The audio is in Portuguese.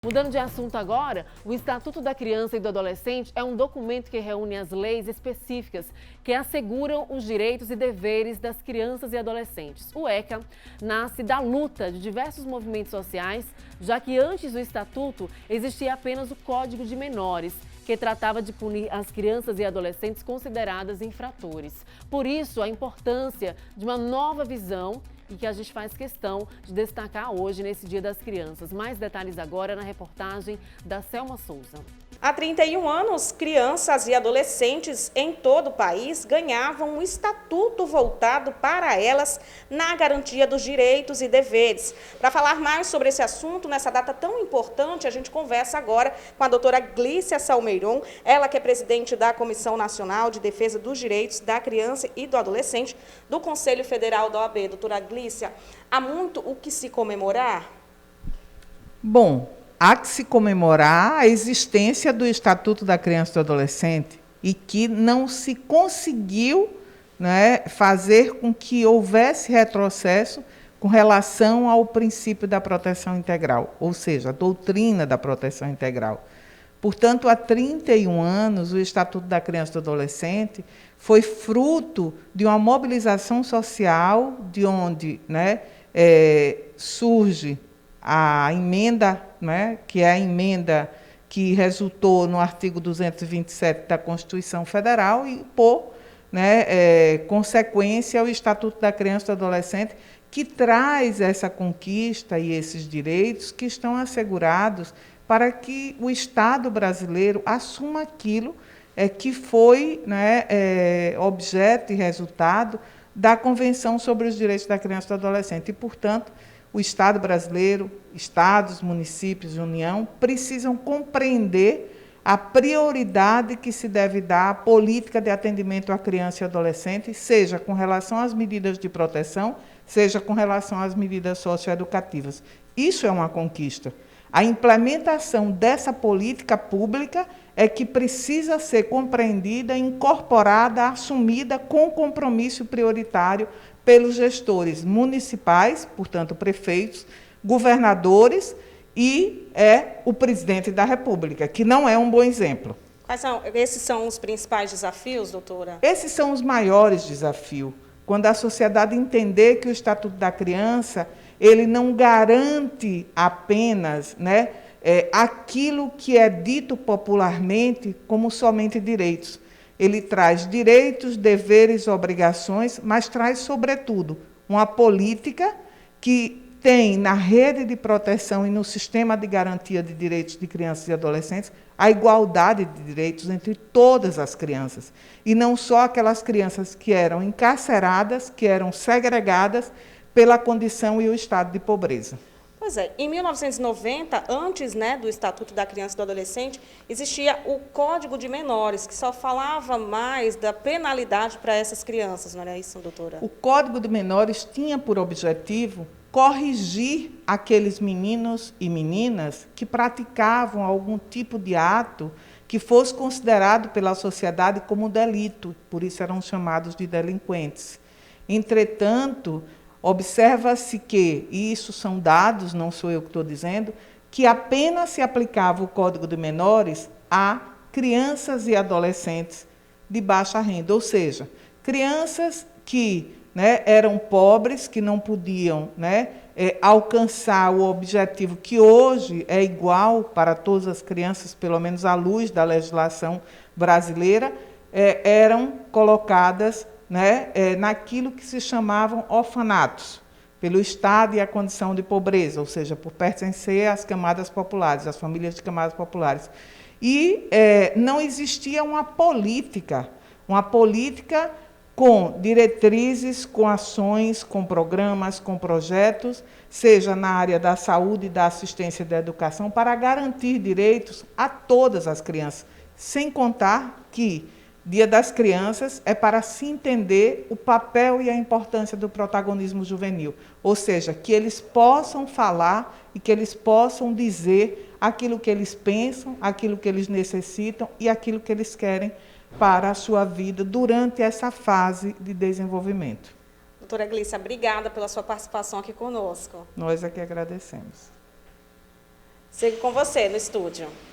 Mudando de assunto agora, o Estatuto da Criança e do Adolescente é um documento que reúne as leis específicas que asseguram os direitos e deveres das crianças e adolescentes. O ECA nasce da luta de diversos movimentos sociais, já que antes do Estatuto existia apenas o Código de Menores, que tratava de punir as crianças e adolescentes consideradas infratores. Por isso, a importância de uma nova visão e que a gente faz questão de destacar hoje, nesse Dia das Crianças. Mais detalhes agora na reportagem da Selma Souza. Há 31 anos, crianças e adolescentes em todo o país ganhavam um estatuto voltado para elas na garantia dos direitos e deveres. Para falar mais sobre esse assunto, nessa data tão importante, a gente conversa agora com a doutora Glícia Salmeiron, ela que é presidente da Comissão Nacional de Defesa dos Direitos da Criança e do Adolescente do Conselho Federal da OAB. Doutora Glícia, há muito o que se comemorar? Bom, há que se comemorar a existência do Estatuto da Criança e do Adolescente e que não se conseguiu, né, fazer com que houvesse retrocesso com relação ao princípio da proteção integral, ou seja, a doutrina da proteção integral. Portanto, há 31 anos, o Estatuto da Criança e do Adolescente foi fruto de uma mobilização social, de onde, né, surge a emenda, né, que é a emenda que resultou no artigo 227 da Constituição Federal e, por, né, consequência, o Estatuto da Criança e do Adolescente, que traz essa conquista e esses direitos que estão assegurados para que o Estado brasileiro assuma aquilo que foi, né, objeto e resultado da Convenção sobre os Direitos da Criança e do Adolescente. E, portanto, o Estado brasileiro, estados, municípios e União precisam compreender a prioridade que se deve dar à política de atendimento à criança e adolescente, seja com relação às medidas de proteção, seja com relação às medidas socioeducativas. Isso é uma conquista. A implementação dessa política pública é que precisa ser compreendida, incorporada, assumida com compromisso prioritário pelos gestores municipais, portanto, prefeitos, governadores e o presidente da República, que não é um bom exemplo. Esses são os principais desafios, doutora? Esses são os maiores desafios. Quando a sociedade entender que o Estatuto da Criança ele não garante apenas, né, aquilo que é dito popularmente como somente direitos. Ele traz direitos, deveres, obrigações, mas traz, sobretudo, uma política que tem na rede de proteção e no sistema de garantia de direitos de crianças e adolescentes a igualdade de direitos entre todas as crianças. E não só aquelas crianças que eram encarceradas, que eram segregadas pela condição e o estado de pobreza. Pois é, em 1990, antes, né, do Estatuto da Criança e do Adolescente, existia o Código de Menores, que só falava mais da penalidade para essas crianças, não era isso, doutora? O Código de Menores tinha por objetivo corrigir aqueles meninos e meninas que praticavam algum tipo de ato que fosse considerado pela sociedade como delito, por isso eram chamados de delinquentes. Entretanto, observa-se que, e isso são dados, não sou eu que estou dizendo, que apenas se aplicava o Código de Menores a crianças e adolescentes de baixa renda, ou seja, crianças que, né, eram pobres, que não podiam, né, alcançar o objetivo que hoje é igual para todas as crianças, pelo menos à luz da legislação brasileira, eram colocadas, né, naquilo que se chamavam orfanatos, pelo estado e a condição de pobreza, ou seja, por pertencer às camadas populares, às famílias de camadas populares. E não existia uma política com diretrizes, com ações, com programas, com projetos, seja na área da saúde, da assistência e da educação, para garantir direitos a todas as crianças, sem contar que Dia das Crianças é para se entender o papel e a importância do protagonismo juvenil, ou seja, que eles possam falar e que eles possam dizer aquilo que eles pensam, aquilo que eles necessitam e aquilo que eles querem para a sua vida durante essa fase de desenvolvimento. Doutora Glícia, obrigada pela sua participação aqui conosco. Nós é que agradecemos. Sigo com você no estúdio.